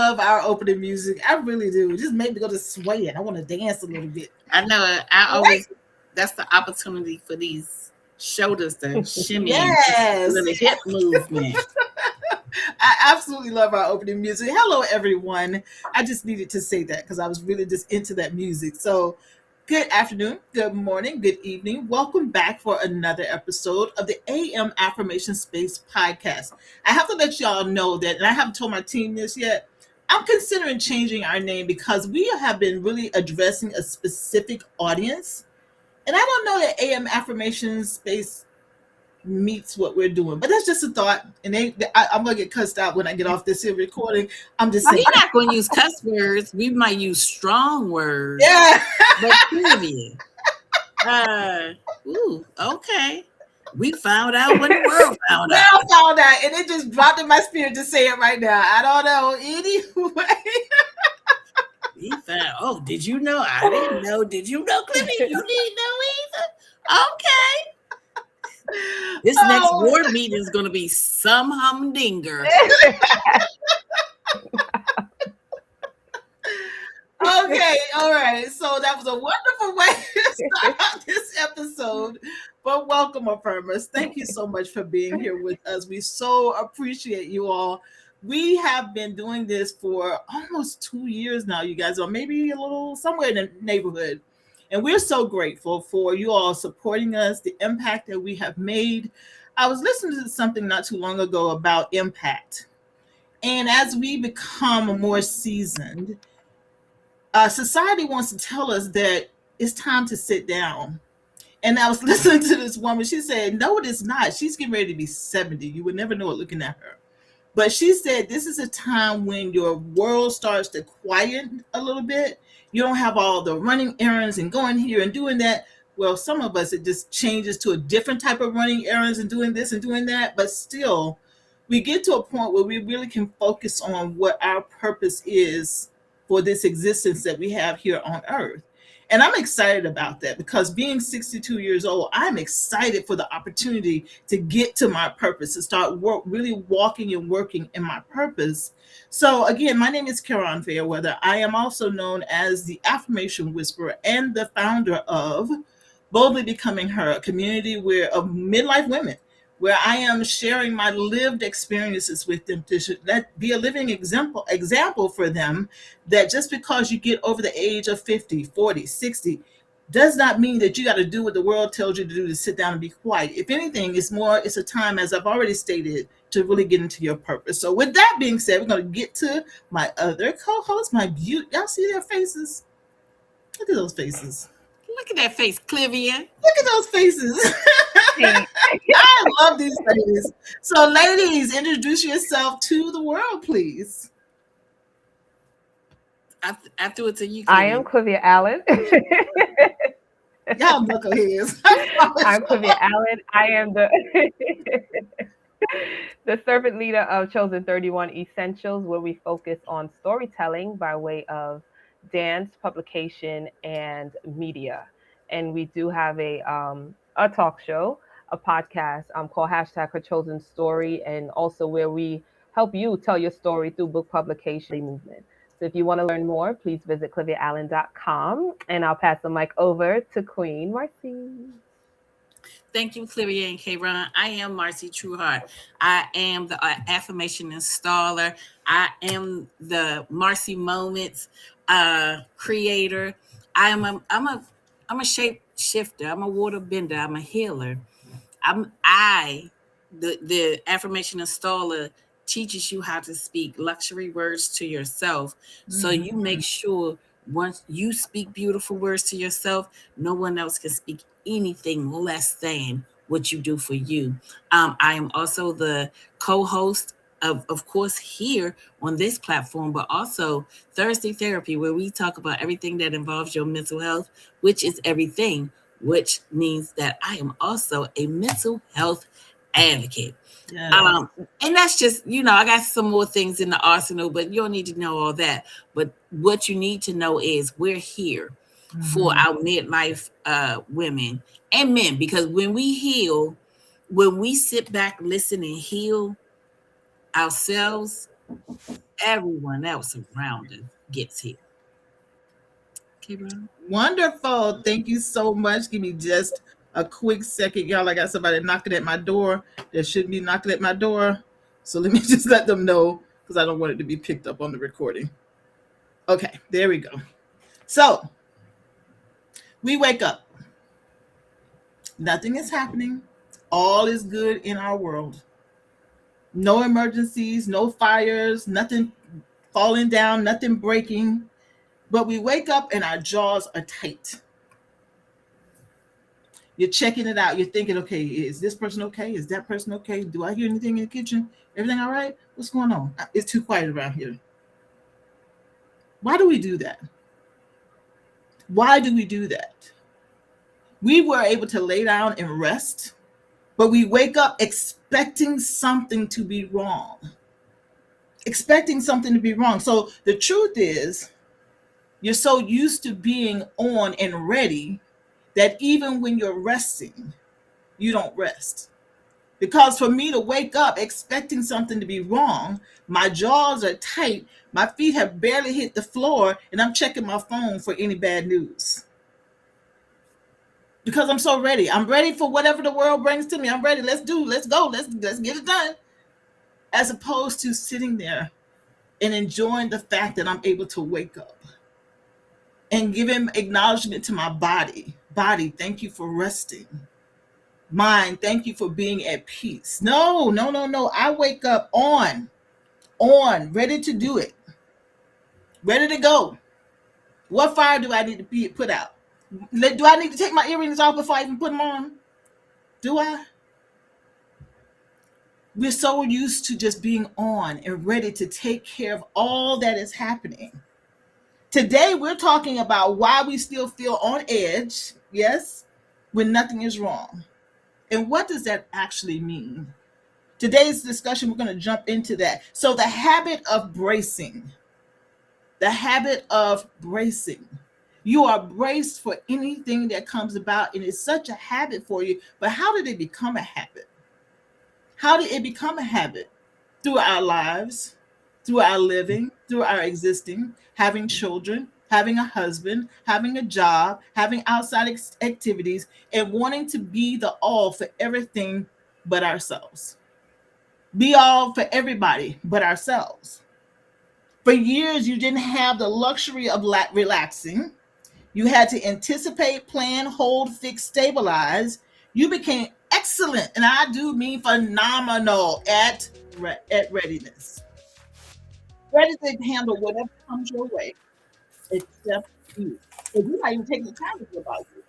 love our opening music. I really do. It just made me go to sway it. I want to dance a little bit. I know. That's the opportunity for these shoulders to shimmy, Yes. a little hip movement. I absolutely love our opening music. Hello, everyone. I just needed to say that because I was really just into that music. So, good afternoon, good morning, good evening. Welcome back for another episode of the AM Affirmation Space podcast. I have to let y'all know that, and I haven't told my team this yet, I'm considering changing our name because we have been really addressing a specific audience. And I don't know that AM Affirmation Space meets what we're doing. But that's just a thought. And I'm going to get cussed out when I get off this here recording. I'm just saying. We're not going to use cuss words. We might use strong words. Yeah. But period. Okay. We found out when the world found out. World found out. And it just dropped in my spirit to say it right now. I don't know. Anyway. We found, did you know? I didn't know. Did you know, Cliffy? You didn't know either? Okay. This next board meeting is going to be some humdinger. Okay, all right. So that was a wonderful way to start out this episode. But welcome, affirmers. Thank you so much for being here with us. We so appreciate you all. We have been doing this for almost 2 years now, you guys, or maybe a little somewhere in the neighborhood. And we're so grateful for you all supporting us, the impact that we have made. I was listening to something not too long ago about impact. And as we become more seasoned, society wants to tell us that it's time to sit down. And I was listening to this woman. She said, no, it is not. She's getting ready to be 70. You would never know it looking at her. But she said, this is a time when your world starts to quiet a little bit. You don't have all the running errands and going here and doing that. Well, some of us, it just changes to a different type of running errands and doing this and doing that. But still, we get to a point where we really can focus on what our purpose is for this existence that we have here on earth. And I'm excited about that because being 62 years old, I'm excited for the opportunity to get to my purpose, to start really walking and working in my purpose. So again, my name is H.E.R. Fairweather. I am also known as the Affirmation Whisperer and the founder of Boldly Becoming Her, a community of midlife women, where I am sharing my lived experiences with them to be a living example for them, that just because you get over the age of 50, 40, 60, does not mean that you got to do what the world tells you to do, to sit down and be quiet. If anything, it's a time, as I've already stated, to really get into your purpose. So with that being said, we're going to get to my other co-hosts, y'all see their faces? Look at those faces. Look at that face, Clivia. Look at those faces. I love these ladies. So, ladies, introduce yourself to the world, please. I threw it to you, Clivia. I am Clivia Allen. Y'all knuckleheads. I'm Clivia Allen. I am the servant leader of Chosen 31 Essentials, where we focus on storytelling by way of dance, publication, and media. And we do have a talk show, a podcast called #Her Chosen Story, and also where we help you tell your story through book publication movement. So if you want to learn more, please visit cliviaallen.com, and I'll pass the mic over to Queen Marcy. Thank you, Clivia and K-Ron. I am Marcy Trueheart. I am the affirmation installer. I am the Marcy Moments creator. I'm a shape shifter. I'm a water bender. I'm a healer. The affirmation installer teaches you how to speak luxury words to yourself. So you make sure once you speak beautiful words to yourself, no one else can speak anything less than what you do for you. I am also the co-host of course, here on this platform, but also Thursday Therapy, where we talk about everything that involves your mental health, which is everything, which means that I am also a mental health advocate. Yeah. And that's just, I got some more things in the arsenal, but you don't need to know all that. But what you need to know is we're here for our midlife women and men, because when we heal, when we sit back, listen, and heal ourselves, everyone else around us gets here. Okay, bro. Wonderful. Thank you so much. Give me just a quick second, y'all. I got somebody knocking at my door that shouldn't be knocking at my door. So let me just let them know because I don't want it to be picked up on the recording. Okay, there we go. So we wake up. Nothing is happening. All is good in our world. No emergencies, no fires, nothing falling down, nothing breaking. But we wake up and our jaws are tight. You're checking it out. You're thinking, okay, is this person okay? Is that person okay? Do I hear anything in the kitchen? Everything all right? What's going on? It's too quiet around here. Why do we do that? Why do we do that? We were able to lay down and rest, but we wake up expecting something to be wrong. Expecting something to be wrong. So the truth is, you're so used to being on and ready that even when you're resting, you don't rest. Because for me to wake up expecting something to be wrong, my jaws are tight, my feet have barely hit the floor, and I'm checking my phone for any bad news. Because I'm so ready. I'm ready for whatever the world brings to me. I'm ready. Let's go, let's get it done. As opposed to sitting there and enjoying the fact that I'm able to wake up and giving acknowledgement to my body. Body, thank you for resting. Mind, thank you for being at peace. No, no, no, no. I wake up ready to do it, ready to go. What fire do I need to be put out? Do I need to take my earrings off before I even put them on? Do I? We're so used to just being on and ready to take care of all that is happening. Today, we're talking about why we still feel on edge, yes, when nothing is wrong. And what does that actually mean? Today's discussion, we're going to jump into that. So, the habit of bracing. You are braced for anything that comes about, and it's such a habit for you. But how did it become a habit? How did it become a habit? Through our lives, through our living, through our existing, having children, having a husband, having a job, having outside activities, and wanting to be the all for everything but ourselves. Be all for everybody but ourselves. For years, you didn't have the luxury of relaxing. You had to anticipate, plan, hold, fix, stabilize. You became excellent, and I do mean phenomenal at readiness. Ready to handle whatever comes your way, except you. Because you're not even taking the time to think about you.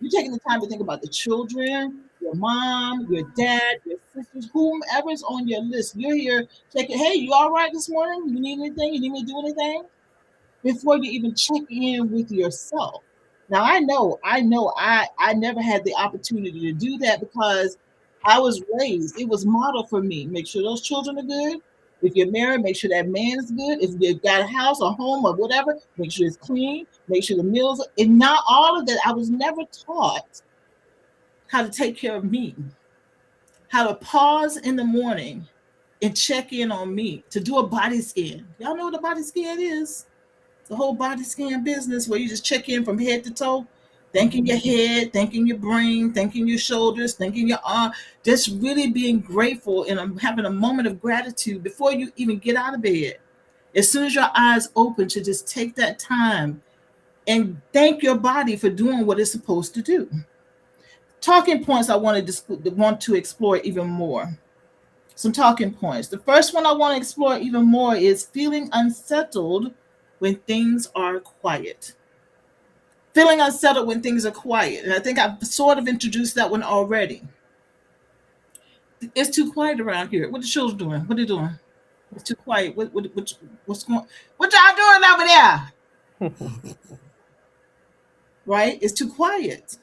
You're taking the time to think about the children, your mom, your dad, your sisters, whomever's on your list. You're here checking, hey, you all right this morning? You need anything? You need me to do anything? Before you even check in with yourself. Now I never had the opportunity to do that because I was raised. It was modeled for me. Make sure those children are good. If you're married, make sure that man is good. If you've got a house or home or whatever, make sure it's clean. Make sure the meals and not all of that. I was never taught how to take care of me, how to pause in the morning and check in on me, to do a body scan. Y'all know what a body scan is? The whole body scan business where you just check in from head to toe, thanking your head, thanking your brain, thanking your shoulders, thanking your arm, just really being grateful and having a moment of gratitude before you even get out of bed. As soon as your eyes open, to just take that time and thank your body for doing what it's supposed to do. Talking points I want to explore even more. Some talking points. The first one I want to explore even more is feeling unsettled when things are quiet. Feeling unsettled when things are quiet. And I think I've sort of introduced that one already. It's too quiet around here. What are the children doing? What are they doing? It's too quiet. What's going What y'all doing over there? Right? It's too quiet.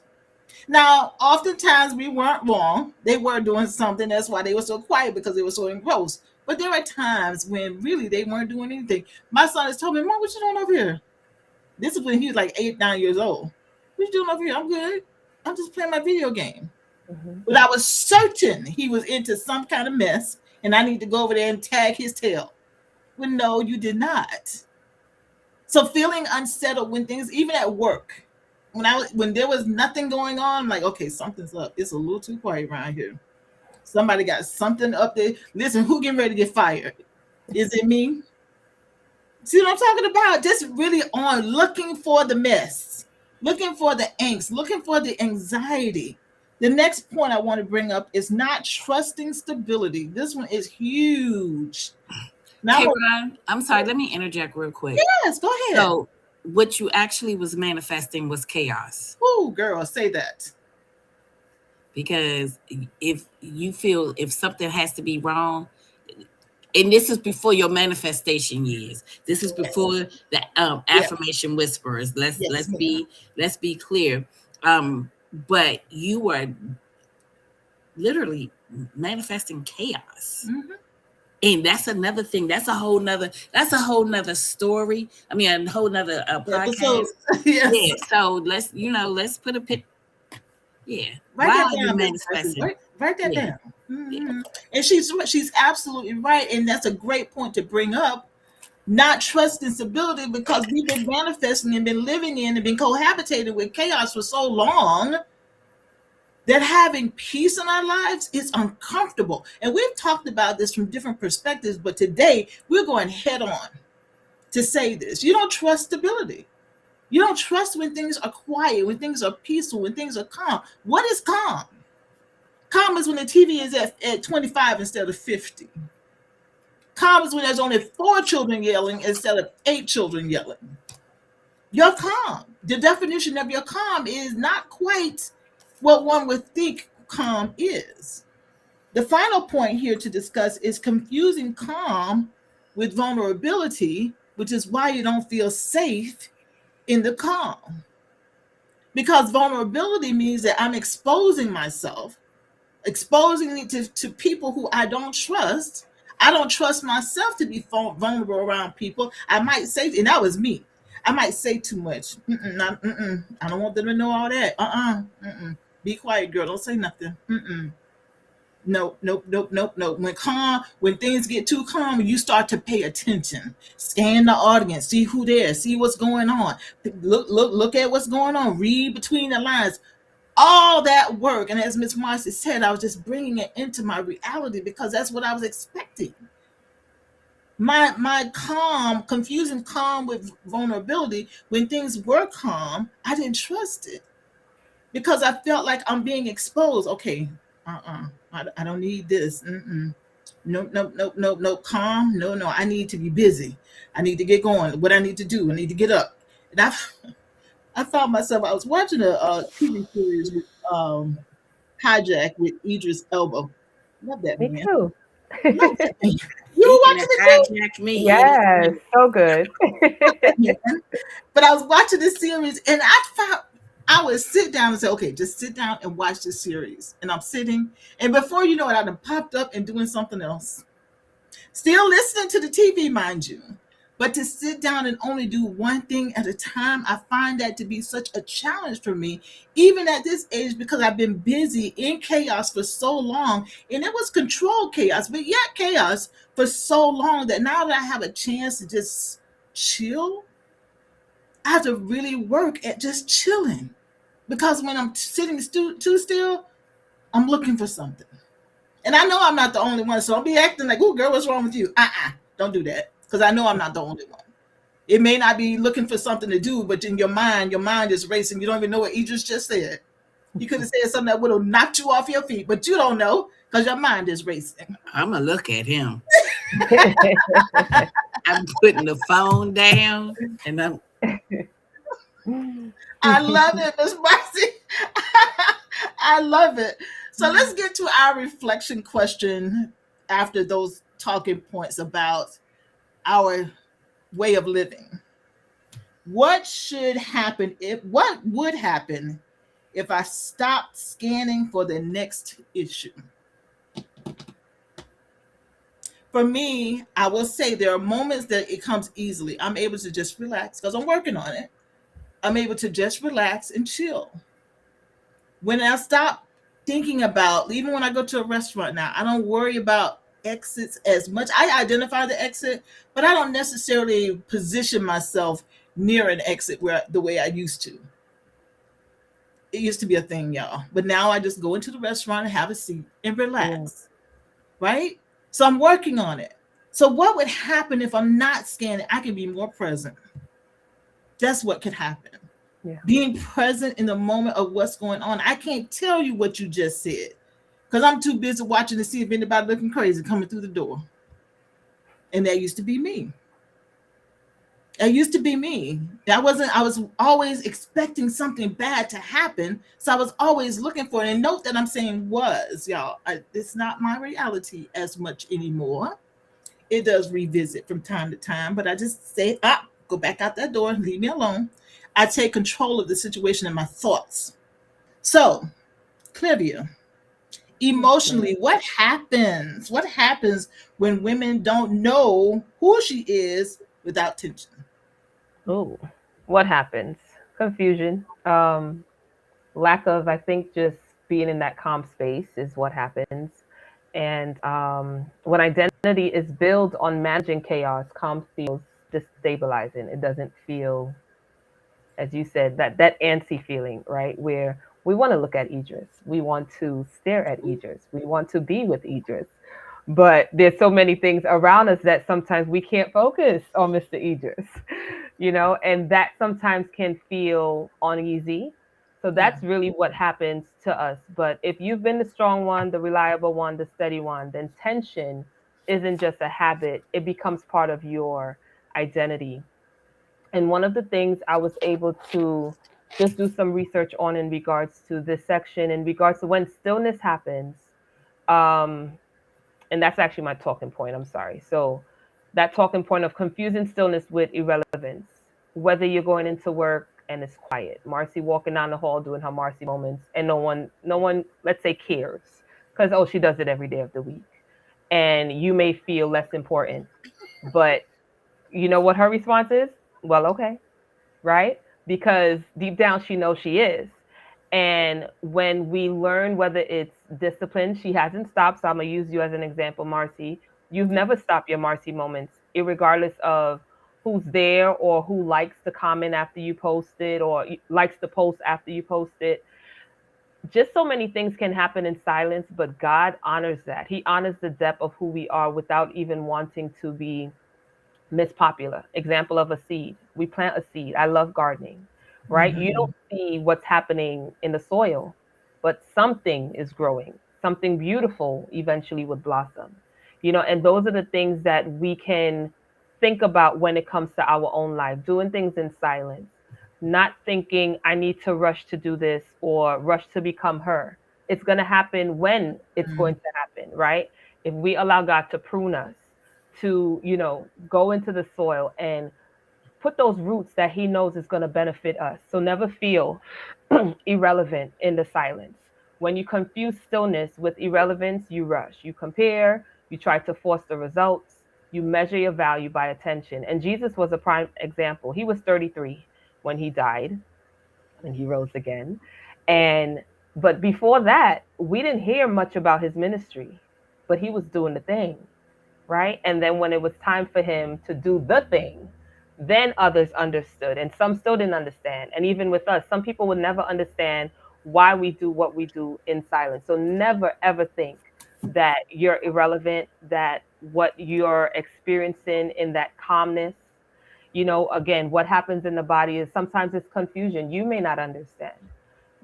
Now, oftentimes we weren't wrong. They were doing something. That's why they were so quiet because they were so engrossed. But there are times when really they weren't doing anything. My son has told me, Mom, what you doing over here? This is when he was like 8, 9 years old. What you doing over here? I'm good. I'm just playing my video game. Mm-hmm. But I was certain he was into some kind of mess and I need to go over there and tag his tail. Well, no, you did not. So feeling unsettled when things, even at work, when there was nothing going on, I'm like, okay, something's up. It's a little too quiet around here. Somebody got something up there. Listen, who getting ready to get fired? Is it me? See what I'm talking about? Just really on looking for the mess, looking for the angst, looking for the anxiety. The next point I want to bring up is not trusting stability. This one is huge. Now, Karen, I'm sorry, let me interject real quick. yes, go ahead. So, what you actually was manifesting was chaos. Ooh, girl, say that. Because if you feel if something has to be wrong, and this is before your manifestation years. This is before the Yeah. affirmation whisperers. Yes, ma'am. Let's be clear. But you are literally manifesting chaos. Hmm. And that's another thing. That's a whole nother story. I mean, a whole nother Episode. podcast. Yes. Yeah. So let's put a pit. Yeah. Write Why that are you down, Miss Marcy. manifesting? Write that Yeah. down. Yeah. Hmm. And she's absolutely right, and that's a great point to bring up. Not trusting stability because we've been manifesting and been living in and been cohabitating with chaos for so long that having peace in our lives is uncomfortable. And we've talked about this from different perspectives, but today we're going head on to say this. You don't trust stability. You don't trust when things are quiet, when things are peaceful, when things are calm. What is calm? Calm is when the TV is at 25 instead of 50. Calm is when there's only 4 children yelling instead of 8 children yelling. You're calm. The definition of your calm is not quite what one would think calm is. The final point here to discuss is confusing calm with vulnerability, which is why you don't feel safe in the calm. Because vulnerability means that I'm exposing myself, exposing it to people who I don't trust. I don't trust myself to be vulnerable around people. I might say, and that was me. I might say too much. I don't want them to know all that. Be quiet, girl. Don't say nothing. Nope, nope, nope, nope, nope. When things get too calm, you start to pay attention. Scan the audience, see who there, see what's going on. Look at what's going on. Read between the lines. All that work, and as Miss Marcy said, I was just bringing it into my reality because that's what I was expecting. My calm, confusing calm with vulnerability. When things were calm, I didn't trust it because I felt like I'm being exposed. Okay, I don't need this. No, no, no, no, no, calm. No, no, I need to be busy. I need to get going. What I need to do, I need to get up. And I found myself, I was watching a TV series with Hijack with Idris Elba. Love that Me man. too. Love that man. You were Speaking of watching it too? hijack me, yes. Yes, so good. Love that man. But I was watching this series and I found I would sit down and say, okay, just sit down and watch this series. And I'm sitting, and before you know it, I'd have popped up and doing something else. Still listening to the TV, mind you. But to sit down and only do one thing at a time, I find that to be such a challenge for me, even at this age, because I've been busy in chaos for so long. And it was controlled chaos, but yet chaos for so long that now that I have a chance to just chill, I have to really work at just chilling. Because when I'm sitting too still, I'm looking for something. And I know I'm not the only one, so don't be acting like, oh, girl, what's wrong with you? Don't do that. Because I know I'm not the only one. It may not be looking for something to do, but in your mind is racing. You don't even know what Idris just said. You could have said something that would have knocked you off your feet, but you don't know because your mind is racing. I'm gonna look at him. I'm putting the phone down, and I'm I love it, Miss Marcy. I love it. So let's get to our reflection question after those talking points about our way of living. What would happen if I stopped scanning for the next issue? For me, I will say there are moments that it comes easily. I'm able to just relax because I'm working on it. I'm able to just relax and chill. When I stop thinking about, even when I go to a restaurant now, I don't worry about exits as much. I identify the exit, but I don't necessarily position myself near an exit where the way I used to. It used to be a thing, y'all. But now I just go into the restaurant and have a seat and Yeah. relax, right? So I'm working on it. So what would happen if I'm not scanning? I can be more present. That's what could happen. Yeah. Being present in the moment of what's going on. I can't tell you what you just said because I'm too busy watching to see if anybody looking crazy coming through the door. And that used to be me. It used to be me. I was always expecting something bad to happen. So I was always looking for it. And note that I'm saying was, y'all, it's not my reality as much anymore. It does revisit from time to time, but I just say, go back out that door, leave me alone. I take control of the situation and my thoughts. So, Clivia, Yes, ma'am. emotionally, what happens? What happens when women don't know who she is without tension? Oh, what happens? Confusion. Lack of, I think, just being in that calm space is what happens. And when identity is built on managing chaos, calm feels destabilizing. It doesn't feel, as you said, that antsy feeling, right? Where we want to look at Idris, we want to stare at Idris, we want to be with Idris, but there's so many things around us that sometimes we can't focus on Mr. Idris, and that sometimes can feel uneasy. So Yeah. that's really what happens to us. But if you've been the strong one, the reliable one, the steady one, then tension isn't just a habit, it becomes part of your identity. And one of the things I was able to just do some research on in regards to this section, in regards to when stillness happens, um, and that's actually my talking point. I'm sorry. So, that talking point of confusing stillness with irrelevance, whether you're going into work and it's quiet, Marcy walking down the hall doing her Marcy moments, and no one, let's say, cares because, oh, she does it every day of the week. And you may feel less important, but you know what her response is? Well, okay, right? Because deep down she knows she is. And when we learn whether it's discipline, she hasn't stopped. So I'm gonna use you as an example, Marcy. You've never stopped your Marcy moments, regardless of who's there or who likes to comment after you post it or likes to post after you post it. Just so many things can happen in silence, but God honors that. He honors the depth of who we are without even wanting to be Miss Popular, example of a seed. We plant a seed. I love gardening, right? You Mm-hmm. don't see what's happening in the soil, but something is growing. Something beautiful eventually would blossom. And those are the things that we can think about when it comes to our own life, doing things in silence, not thinking I need to rush to do this or rush to become her. It's going to happen when it's going to happen, right? If we allow God to prune us, to go into the soil and put those roots that he knows is going to benefit us. So never feel irrelevant in the silence. When you confuse stillness with irrelevance, you rush, you compare, you try to force the results, you measure your value by attention. And Jesus was a prime example. He was 33 when he died and he rose again. And but before that, we didn't hear much about his ministry, but he was doing the thing, right? And then when it was time for him to do the thing, then others understood, and some still didn't understand. And even with us, some people would never understand why we do what we do in silence. So never ever think that you're irrelevant, that what you're experiencing in that calmness, again, what happens in the body is sometimes it's confusion. You may not understand.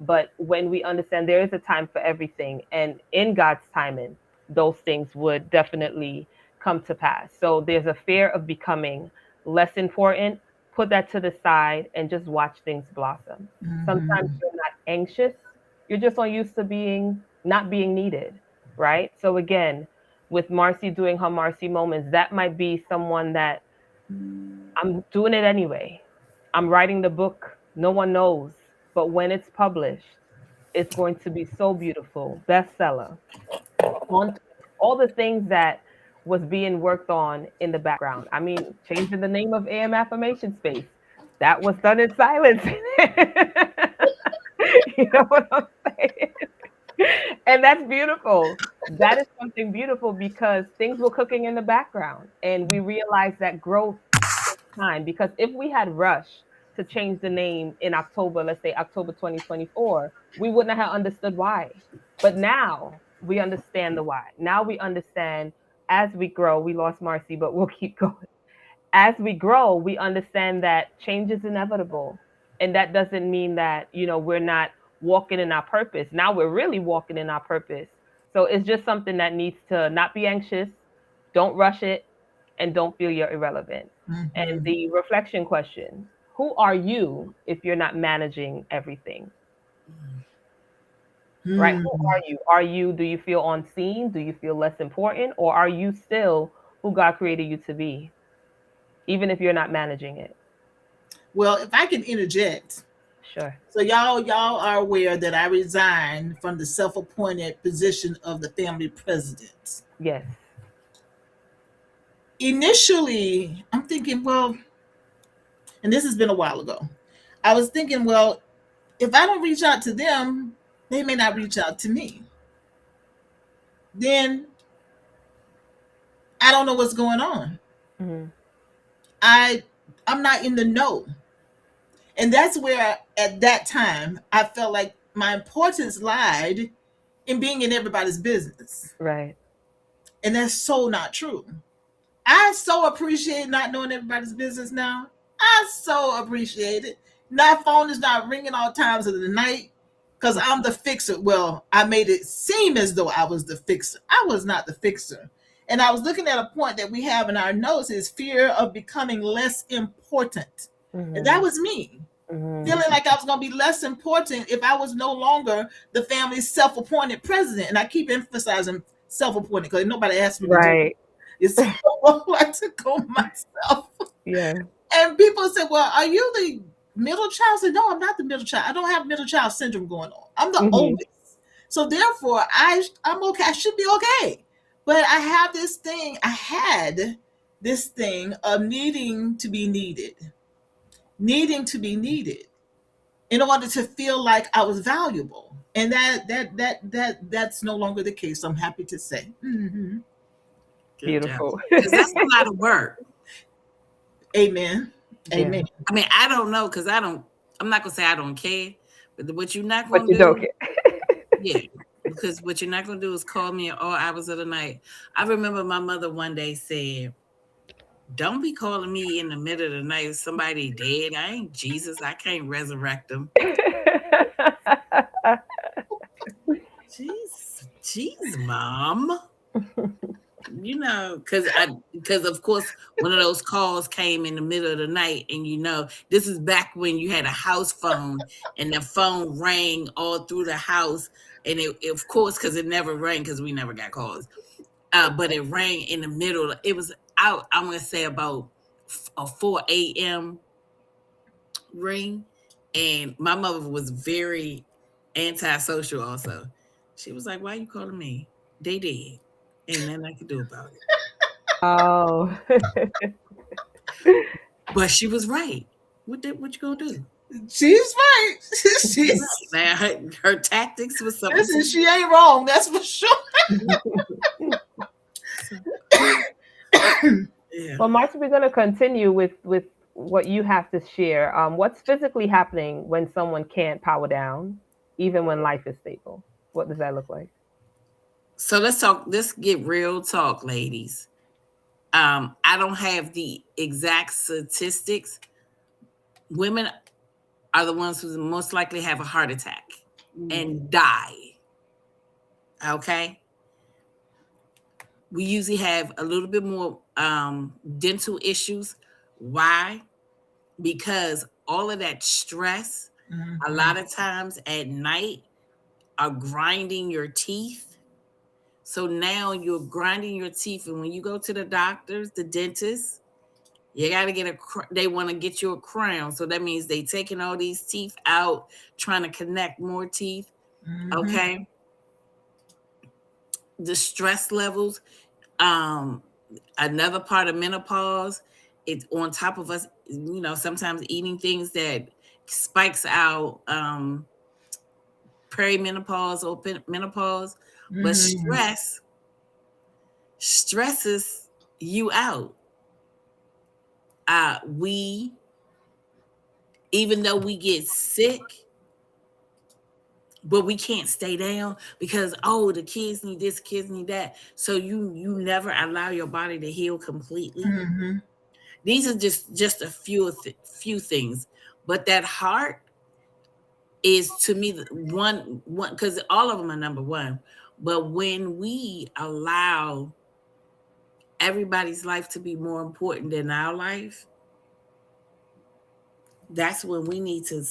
But when we understand there is a time for everything, and in God's timing, those things would definitely come to pass. So there's a fear of becoming less important. Put that to the side and just watch things blossom. Sometimes Mm-hmm. you're not anxious, you're just on used to being not being needed, right? So again, with Marcy doing her Marcy moments, that might be someone that I'm doing it anyway. I'm writing the book. No one knows. But when it's published, it's going to be so beautiful. Bestseller. On all the things that was being worked on in the background. I mean, changing the name of AM Affirmation Space. That was done in silence. You know what I'm saying? And that's beautiful. That is something beautiful because things were cooking in the background and we realized that growth takes time because if we had rushed to change the name in October, let's say October 2024, we wouldn't have understood why. But now we understand the why. Now we understand as we grow, we lost Marcy, but we'll keep going. As we grow, we understand that change is inevitable. And that doesn't mean that, we're not walking in our purpose. Now we're really walking in our purpose. So it's just something that needs to not be anxious, don't rush it, and don't feel you're irrelevant. And Mhm. the reflection question, who are you if you're not managing everything? Right? Who Hmm. are you? Do you feel unseen? Do you feel less important? Or are you still who God created you to be, even if you're not managing it? Well, if I can interject, Sure. so y'all are aware that I resigned from the self-appointed position of the family president. Yes. Initially, I'm thinking, well, and this has been a while ago. I was thinking, well, if I don't reach out to them, they may not reach out to me. Then I don't know what's going on. Hmm. I I'm not in the know. And that's where at that time I felt like my importance lied in being in everybody's business. Right. And that's so not true. I so appreciate not knowing everybody's business now. I so appreciate it. My phone is not ringing all times of the night because I'm the fixer. Well, I made it seem as though I was the fixer. I was not the fixer. And I was looking at a point that we have in our notes is fear of becoming less important. And that Hmm. was me Hmm. feeling like I was going to be less important if I was no longer the family's self-appointed president. And I keep emphasizing self-appointed because nobody asked me to do it. Right. It's I took on myself. Yeah. And people said, "Well, are you the middle child?" I said, "No, I'm not the middle child. I don't have middle child syndrome going on. I'm the Hmm. oldest, so therefore I'm okay. I should be okay." But I have this thing. I had this thing of needing to be needed in order to feel like I was valuable. And that's no longer the case. I'm happy to say. Mm-hmm. Good job. Beautiful. Because that's a lot of work. Amen. Yeah. Amen. I mean, I don't know because I'm not going to say I don't care, but what you're not But going you to don't do, get. yeah, because what you're not going to do is call me at all hours of the night. I remember my mother one day said, don't be calling me in the middle of the night if somebody dead. I ain't Jesus. I can't resurrect them. Jeez, jeez, mom. Because of course one of those calls came in the middle of the night, and this is back when you had a house phone, and the phone rang all through the house, and of course, because it never rang because we never got calls, but it rang in the middle. It was out. I'm gonna say about a 4 a.m. ring, and my mother was very antisocial. Also, she was like, "Why are you calling me? They did. Ain't nothing I could do about it." Oh. But she was right. What you gonna do? She's right. She's She's right. Now her tactics was something listen, to she ain't wrong, that's for sure. so, yeah. Well, Marcia, we're going to continue with what you have to share. What's physically happening when someone can't power down, even when life is stable? What does that look like? So let's talk. Let's get real talk, ladies. I don't have the exact statistics. Women are the ones who most likely have a heart attack and die. Okay. We usually have a little bit more dental issues. Why? Because all of that stress, a Mhm. lot of times at night, are grinding your teeth. So now you're grinding your teeth, and when you go to the doctors, the dentist, you got to they want to get you a crown. So that means they taking all these teeth out, trying to connect more teeth. Mhm. Okay. The stress levels, um, another part of menopause, it's on top of us, sometimes eating things that spikes our perimenopause or menopause, but Mm-hmm. stresses you out. We Even though we get sick, but we can't stay down because, oh, the kids need this, kids need that. So you never allow your body to heal completely. Mm-hmm. These are just a few things, but that heart is, to me, the one, because all of them are number one. But when we allow everybody's life to be more important than our life, that's when we need to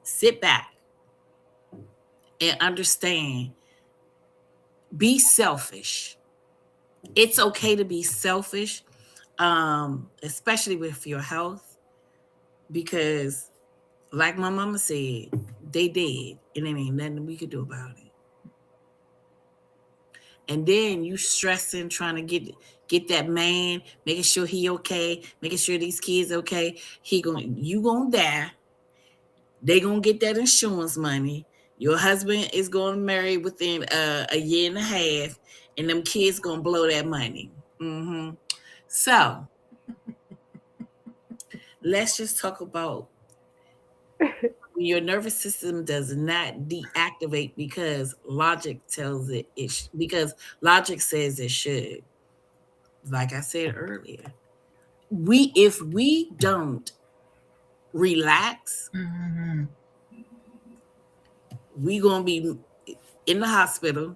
sit back and understand. Be selfish. It's okay to be selfish, especially with your health, because, like my mama said, they dead, and there ain't nothing we could do about it. And then you stressing, trying to get that man, making sure he okay, making sure these kids okay. You gonna die. They gonna get that insurance money. Your husband is gonna marry within a year and a half, and them kids gonna blow that money. So let's just talk about when your nervous system does not deactivate because logic tells because logic says it should. Like I said earlier, if we don't relax, Mm-hmm. we gonna be in the hospital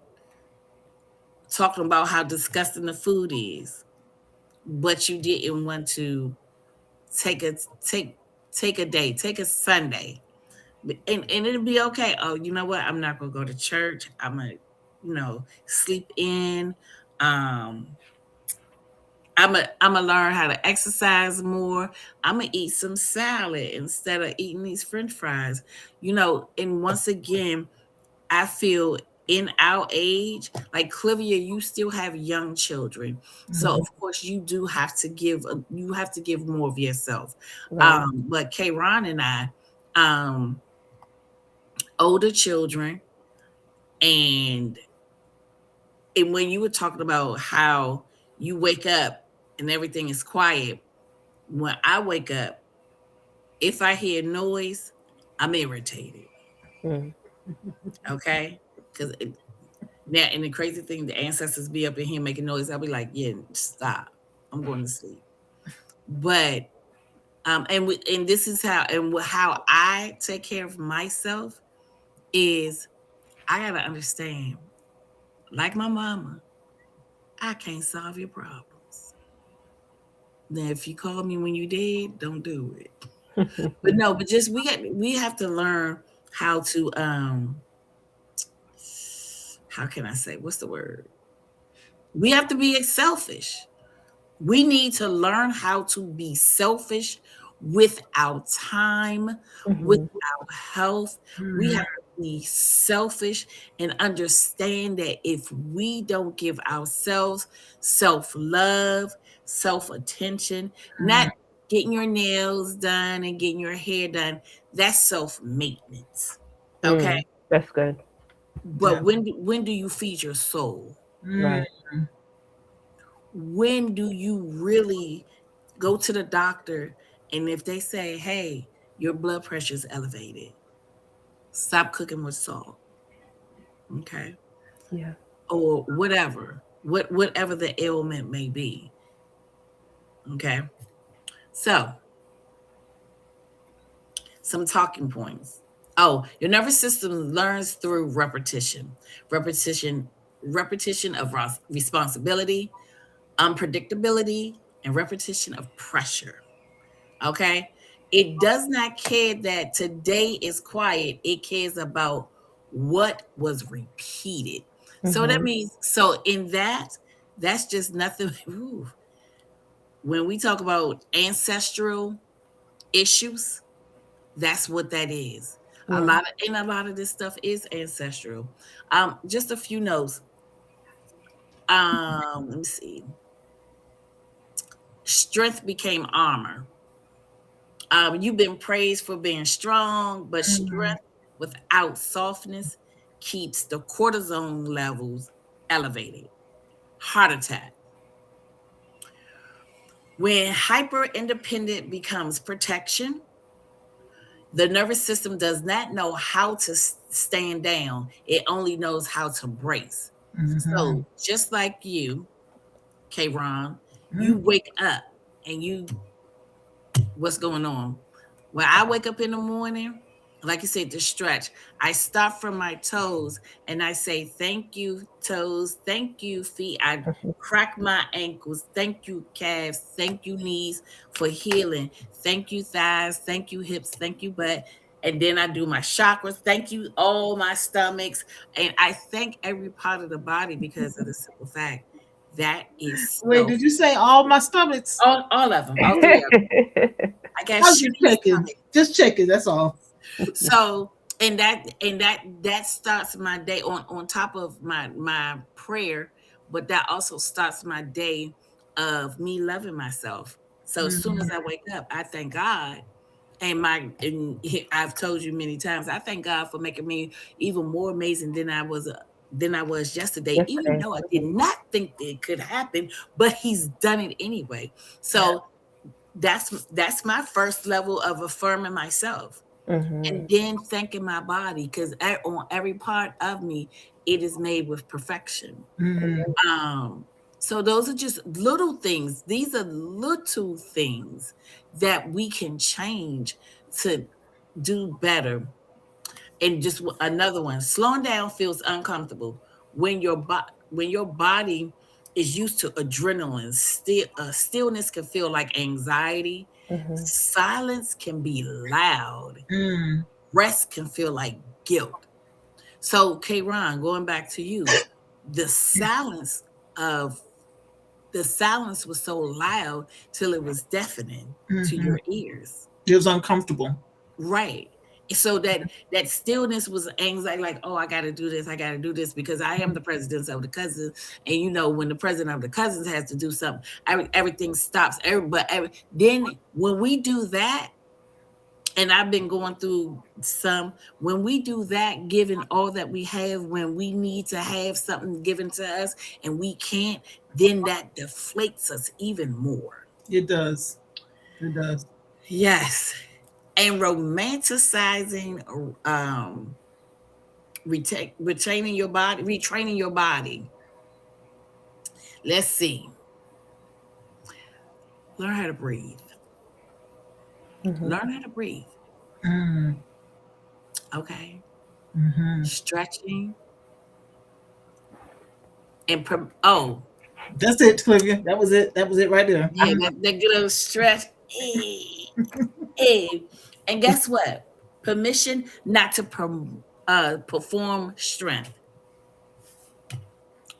talking about how disgusting the food is, but you didn't want to take a take take a day, take a Sunday, and it'll be okay. Oh, you know what? I'm not gonna go to church. I'm gonna, sleep in. Um, I'm gonna learn how to exercise more. I'm gonna eat some salad instead of eating these French fries. And once again, I feel in our age, like Clivia, you still have young children, so Mm-hmm. of course you have to give more of yourself. Right. But Kayron and I, um, older children, and when you were talking about how you wake up and everything is quiet, when I wake up, if I hear noise, I'm irritated. Mm. Okay, because now, and the crazy thing, the ancestors be up in here making noise. I'll be like, yeah, stop. I'm going to sleep. But and this is how I take care of myself is I gotta understand, like my mama, I can't solve your problems. Now, if you call me when you dead, don't do it. But no, but just we have to learn how to how can I say, what's the word? We have to be selfish. We need to learn how to be selfish with our time, with Mhm. our health. We have to be selfish and understand that if we don't give ourselves self love, self attention, not getting your nails done and getting your hair done, that's self maintenance. Okay. Mm. That's good. But when do you feed your soul? Mm-hmm. Right. When do you really go to the doctor, and if they say, hey, your blood pressure is elevated, stop cooking with salt, okay, Yeah. or whatever the ailment may be, okay. So some talking points. Oh, your nervous system learns through repetition repetition of responsibility, unpredictability, and repetition of pressure. Okay. It does not care that today is quiet. It cares about what was repeated. So that Mhm. means, so in that, that's just nothing. Ooh, when we talk about ancestral issues, that's what that is. Yeah. A lot of this stuff is ancestral. Just a few notes. Let me see. Strength became armor. You've been praised for being strong, but strength without softness keeps the cortisone levels elevated. Heart attack. When hyper independent becomes protection, the nervous system does not know how to stand down, it only knows how to brace. Mm-hmm. So, just like you, K Ron, Mm-hmm. you wake up and you, what's going on? When I wake up in the morning, like you said, to stretch, I start from my toes and I say, thank you, toes. Thank you, feet. I crack my ankles. Thank you, calves. Thank you, knees, for healing. Thank you, thighs. Thank you, hips. Thank you, butt. And then I do my chakras. Thank you, all my stomachs. And I thank every part of the body because of the simple fact that is Wait, self. did you say all my stomachs? All of them, all three of them. I got I was just shitty checking. stomach. Just checking. That's all. So, and that starts my day on top of my prayer, but that also starts my day of me loving myself. So as soon as I wake up, I thank God. And I've told you many times, I thank God for making me even more amazing than I was yesterday, even Yesterday. though I did not think that it could happen, but He's done it anyway. Yeah. So that's my first level of affirming myself, Mm-hmm. and then thanking my body because on every part of me, it is made with perfection. Mm-hmm. um so those are just little things. These are little things that we can change to do better. And just another one, slowing down feels uncomfortable when your body is used to adrenaline. Stillness can feel like anxiety. Mm-hmm. Silence can be loud. Mm-hmm. Rest can feel like guilt. So, K Ron, going back to you, the silence of the silence was so loud till it was deafening to Mm-hmm. your ears. It was uncomfortable. Right. So that stillness was anxiety, like, oh, I gotta do this, I gotta do this because I am the president of the cousins. And when the president of the cousins has to do something, everything stops. Then when we do that, and I've been going through some, when we do that, given all that we have, when we need to have something given to us and we can't, then that deflates us even more. It does. It does. Yes. And romanticizing, retraining your body. Let's see. Learn how to breathe. Mm-hmm. Learn how to breathe. Mm-hmm. Okay. Mm-hmm. Stretching oh, That's it, Clivia. That was it. That was it right there. yeah, that good old stretch. Hey. And guess what? Permission not to perform strength.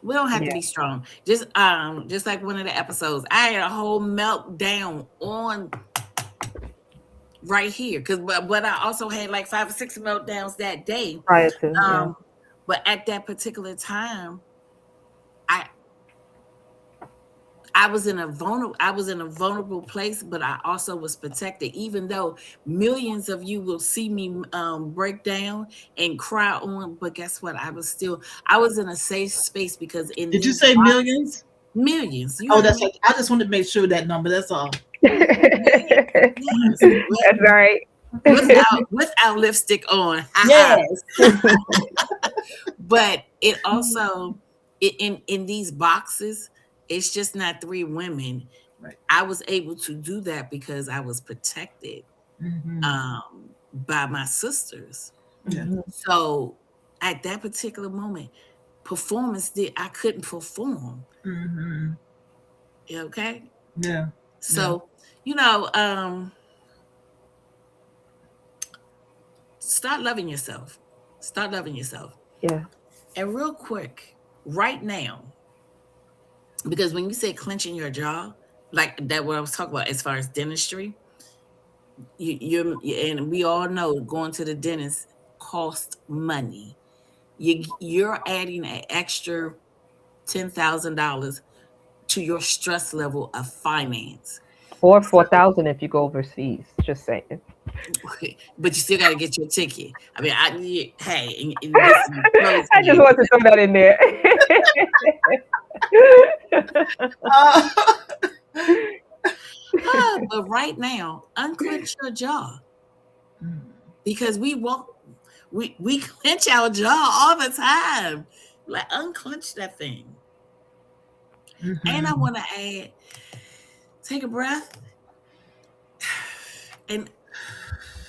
We don't have to Yeah. be strong. Just like one of the episodes, I had a whole meltdown on right here because but I also had like 5 or 6 meltdowns that day. Prior to, yeah. Um, but at that particular time, I I was in a vulnerable place, but I also was protected. Even though millions of you will see me break down and cry on, but guess what? I was in a safe space because in Did you these say millions? millions, you Oh, heard that's me. like I just wanted to make sure that number. That's all. Yes, yes. That's right. Without lipstick on, haha. Yes. But it also in these boxes, it's just not 3 women. Right. I was able to do that because I was protected Mm-hmm. by my sisters. Yeah. Mm-hmm. So at that particular moment, performance did I couldn't perform. Mm-hmm. Okay. Yeah. Yeah. So, you know, start loving yourself. Start loving yourself. Yeah. And real quick, right now, because when you say clenching your jaw, like that, what I was talking about as far as dentistry, and we all know going to the dentist costs money. You're adding an extra $10,000 to your stress level of finance. Or So 4,000 if you go overseas. Just saying. but you still got to get your ticket. I mean, hey, and this is close I just game. want to throw that in there. Uh, But right now, unclench your jaw because we clench our jaw all the time. Like unclench that thing. And I mhm, want to add, take a breath and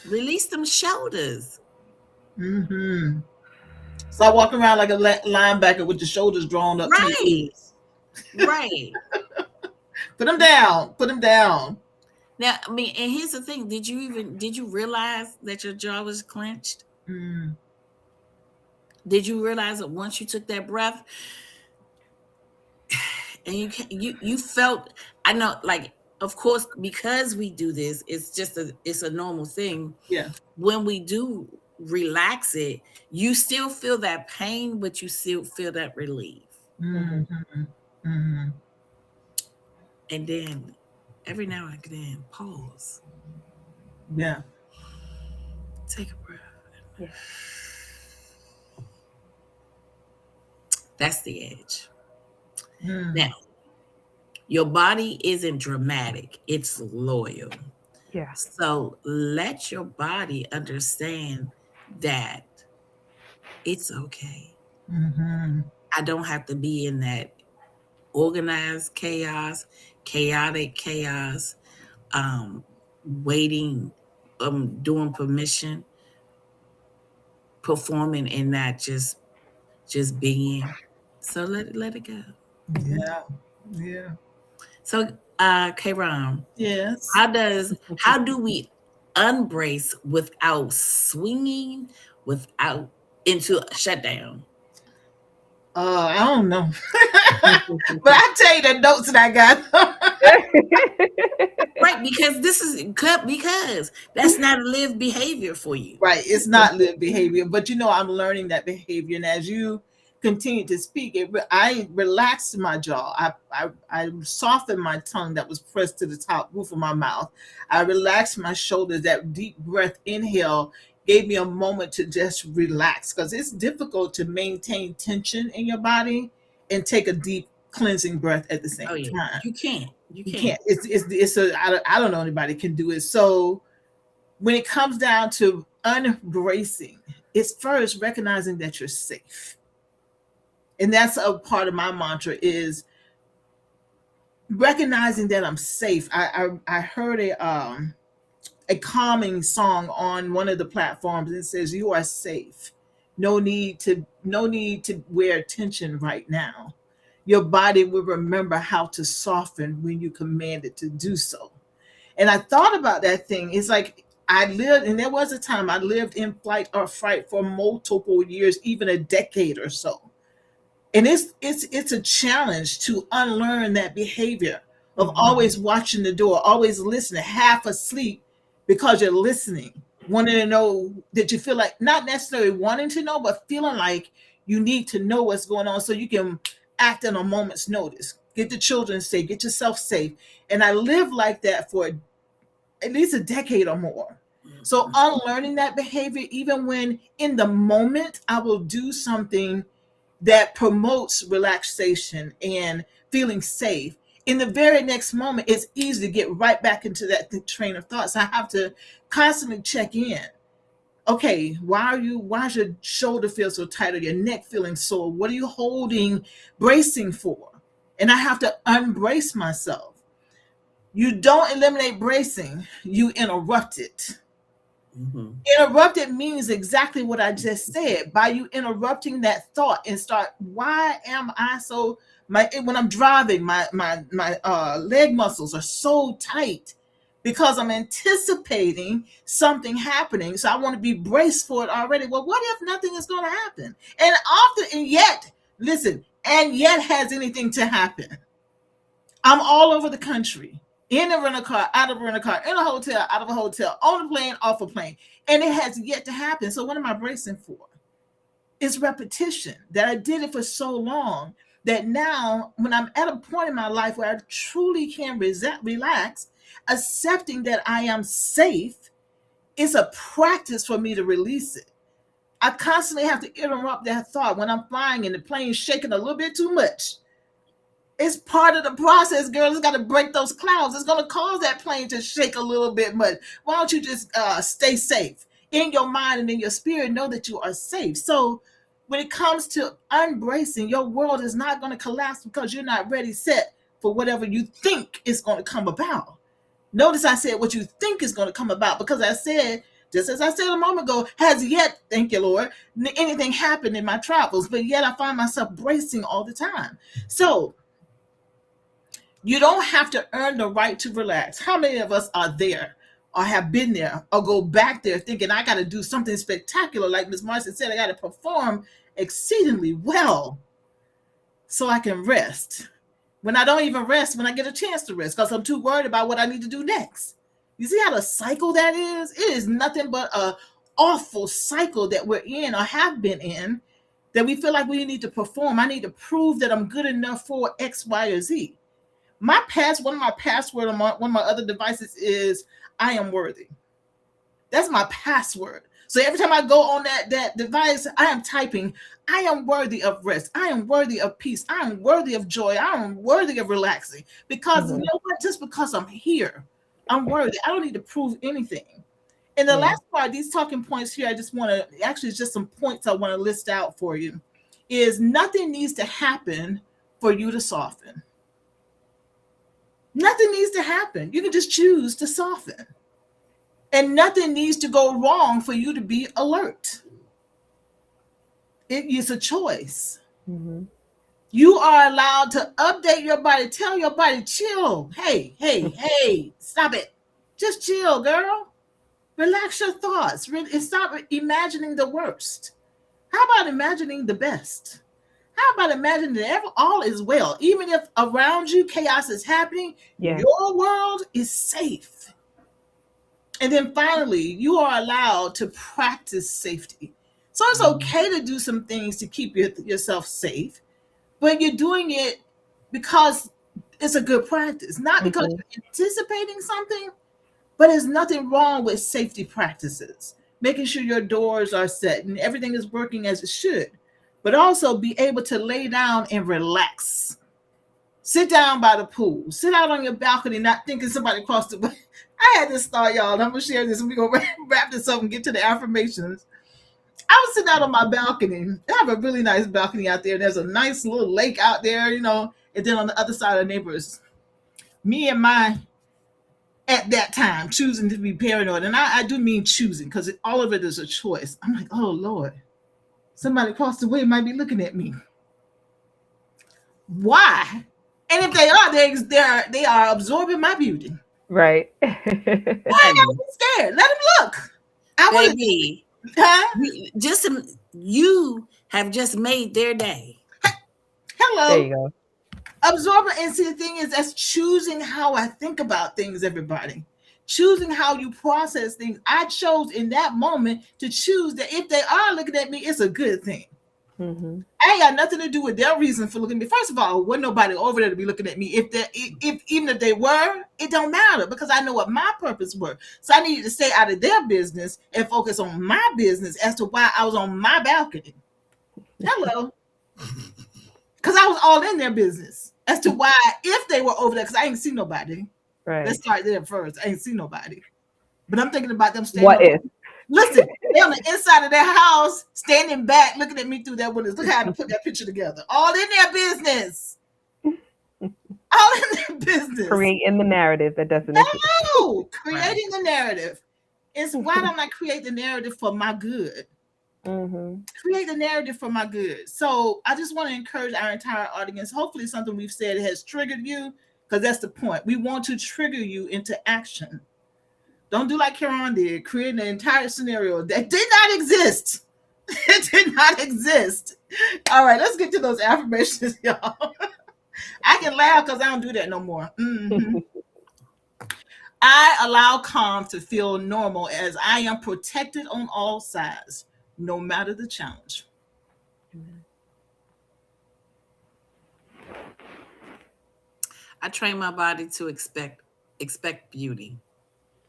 release them shoulders. mhm. Stop walking around like a linebacker with your shoulders drawn up to your Right, ears. right. Put them down. Put them down. Now, I mean, and here's the thing: did you realize that your jaw was clenched? Mm, Did you realize that once you took that breath and you felt? I know, like, of course, because we do this, it's a normal thing. yeah. When we do relax it, you still feel that pain, but you still feel that relief. Mhm. Mhm, mhm. And then every now and then, pause, Yeah. take a breath. Yeah. That's the edge. Now, Mm, your body isn't dramatic, it's loyal. Yeah. So let your body understand that it's okay. mhm. I don't have to be in that organized chaos, chaotic chaos, waiting, doing permission, performing, and not just being. So let it go. Mhm. Yeah. Yeah. So, Kron, Yes. how do we unbrace without swinging without into a shutdown? I don't know. But I tell you the notes that I got. Right, because because that's not a lived behavior for you. Right. It's not live behavior, but I'm learning that behavior. And as you continue to speak, I relaxed my jaw. I softened my tongue that was pressed to the top roof of my mouth. I relaxed my shoulders. That deep breath inhale gave me a moment to just relax because it's difficult to maintain tension in your body and take a deep cleansing breath at the Oh same yeah, time. you You can't. can't. I don't know anybody can do it. So when it comes down to unbracing, it's first recognizing that you're safe. And that's a part of my mantra is recognizing that I'm safe. I heard a calming song on one of the platforms and it says you are safe. No need to wear tension right now. Your body will remember how to soften when you command it to do so. And I thought about that thing. It's like I lived, and there was a time I lived in flight or fright for multiple years, even a decade or so. And it's a challenge to unlearn that behavior of Mhm. always watching the door, always listening, half asleep because you're listening, wanting to know that you feel like not necessarily wanting to know, but feeling like you need to know what's going on so you can act on a moment's notice. Get the children safe, get yourself safe. And I lived like that for at least a decade or more. So Mhm. unlearning that behavior, even when in the moment I will do something that promotes relaxation and feeling safe, in the very next moment, it's easy to get right back into that train of thought. So I have to constantly check in. Okay, why is your shoulder feel so tight or your neck feeling sore? What are you holding, bracing for? And I have to unbrace myself. You don't eliminate bracing, you interrupt it. Mhm. Interrupted means exactly what I just said. By you interrupting that thought and start, why am I so my when I'm driving, my leg muscles are so tight because I'm anticipating something happening. So I want to be braced for it already. Well, what if nothing is going to happen? And often, and yet, listen, and yet has anything to happen? I'm all over the country, in a rental car, out of a rental car, in a hotel, out of a hotel, on a plane, off a plane. And it has yet to happen. So what am I bracing for? It's repetition that I did it for so long that now when I'm at a point in my life where I truly can relax, accepting that I am safe It's a practice for me to release it. I constantly have to interrupt that thought when I'm flying and the plane's shaking a little bit too much. It's part of the process, girl. It's got to break those clouds. It's going to cause that plane to shake a little bit much. Why don't you just stay safe in your mind and in your spirit? Know that you are safe. So, when it comes to unbracing, your world is not going to collapse because you're not ready, set for whatever you think is going to come about. Notice I said what you think is going to come about because I said, just as I said a moment ago, has yet, thank you, Lord, anything happened in my travels, but yet I find myself bracing all the time. So, you don't have to earn the right to relax. How many of us are there or have been there or go back there thinking I got to do something spectacular? Like Miss Marcy said, I got to perform exceedingly well so I can rest. When I don't even rest, when I get a chance to rest, because I'm too worried about what I need to do next. You see how the cycle that is? It is nothing but a awful cycle that we're in or have been in that we feel like we need to perform. I need to prove that I'm good enough for X, Y, or Z. One of my password on one of my other devices is I am worthy. That's my password. So every time I go on that device, I am typing, I am worthy of rest. I am worthy of peace. I am worthy of joy. I am worthy of relaxing. Because you Mhm. know what? Just because I'm here, I'm worthy. I don't need to prove anything. And the Yeah. last part, these talking points here, I just want to actually it's just some points I want to list out for you. Is nothing needs to happen for you to soften. Nothing needs to happen. You can just choose to soften. And nothing needs to go wrong for you to be alert. It is a choice. Mhm. You are allowed to update your body, tell your body, chill. Hey, hey, hey, stop it. Just chill, girl. Relax your thoughts. Stop imagining the worst. How about imagining the best? How about imagining that all is well? Even if around you chaos is happening, Yeah. your world is safe. And then finally, you are allowed to practice safety. So it's okay to do some things to keep yourself safe, but you're doing it because it's a good practice, not because Mhm. you're anticipating something, but there's nothing wrong with safety practices. Making sure your doors are set and everything is working as it should, but also be able to lay down and relax. Sit down by the pool. Sit out on your balcony, not thinking somebody crossed the way. I had this thought, y'all. And I'm gonna share this, and we're gonna wrap this up and get to the affirmations. I was sitting out on my balcony. I have a really nice balcony out there. There's a nice little lake out there, and then on the other side of the neighbors, me and my at that time choosing to be paranoid, and I do mean choosing because all of it is a choice. I'm like, oh Lord, somebody across the way might be looking at me. Why? And if they are, they are absorbing my beauty. Right. Why I gotta be scared? Let them look. I want Baby, to, huh? you have just made their day. There Hello. you go. Absorbing. And see, the thing is, that's choosing how I think about things, everybody. Choosing how you process things. I chose in that moment to choose that if they are looking at me, it's a good thing. Mhm. I ain't got nothing to do with their reason for looking at me. First of all, wasn't nobody over there to be looking at me. If even if they were, it don't matter because I know what my purpose were. So I needed to stay out of their business and focus on my business as to why I was on my balcony. Hello, because I was all in their business as to why if they were over there, because I ain't see nobody. Let's Right. start there first. I ain't see nobody, but I'm thinking about them standing What over. if? Listen, they on the inside of their house, standing back, looking at me through their windows. Look how I put that picture together. All in their business. All in their business. Creating the narrative that doesn't exist. No, Right. creating the narrative. It's why don't I create the narrative for my good? Mhm. Create the narrative for my good. So I just want to encourage our entire audience. Hopefully, something we've said has triggered you, because that's the point. We want to trigger you into action. Don't do like Karen did, creating an entire scenario that did not exist. It did not exist. All right, let's get to those affirmations, y'all. I can laugh because I don't do that no more. I allow calm to feel normal as I am protected on all sides, no matter the challenge. I train my body to expect beauty.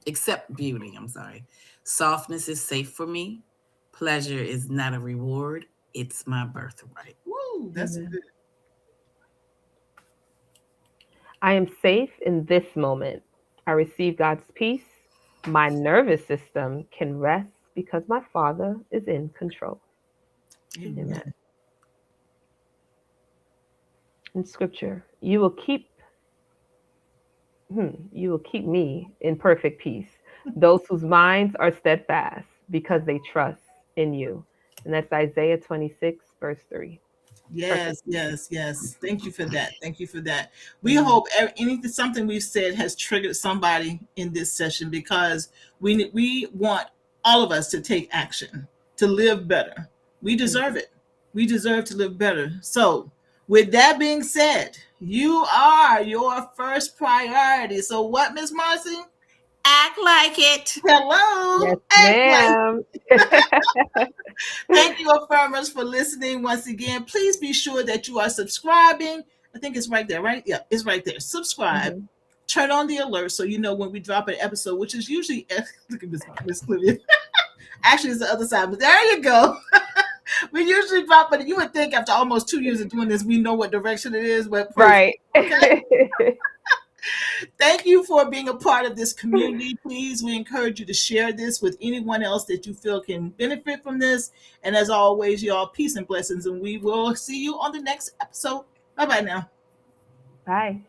except beauty, I'm sorry. Softness is safe for me. Pleasure is not a reward, it's my birthright. Woo, that's Amen. good. I am safe in this moment. I receive God's peace. My nervous system can rest because my Father is in control. Amen. Amen. In scripture, you will keep me in perfect peace. Those whose minds are steadfast because they trust in you. And that's Isaiah 26, verse 3. Perfect Yes, peace. yes, yes. Thank you for that. Thank you for that. We Amen. hope anything something we've said has triggered somebody in this session because we want all of us to take action to live better. We deserve it. We deserve to live better. So, with that being said, you are your first priority. So, what, Miss Marcy? Act like it. Hello, Yes, act like. ma'am. Thank you, affirmers, for listening once again. Please be sure that you are subscribing. I think it's right there, right? Yeah, it's right there. Subscribe. Mhm. Turn on the alert so you know when we drop an episode, which is usually look at Miss Clivia. Actually, it's the other side, but there you go. We usually drop it. You would think after almost 2 years of doing this, we know what direction it is, but praise Right. God. Okay. Thank you for being a part of this community. Please, we encourage you to share this with anyone else that you feel can benefit from this. And as always, y'all, peace and blessings. And we will see you on the next episode. Bye bye now. Bye.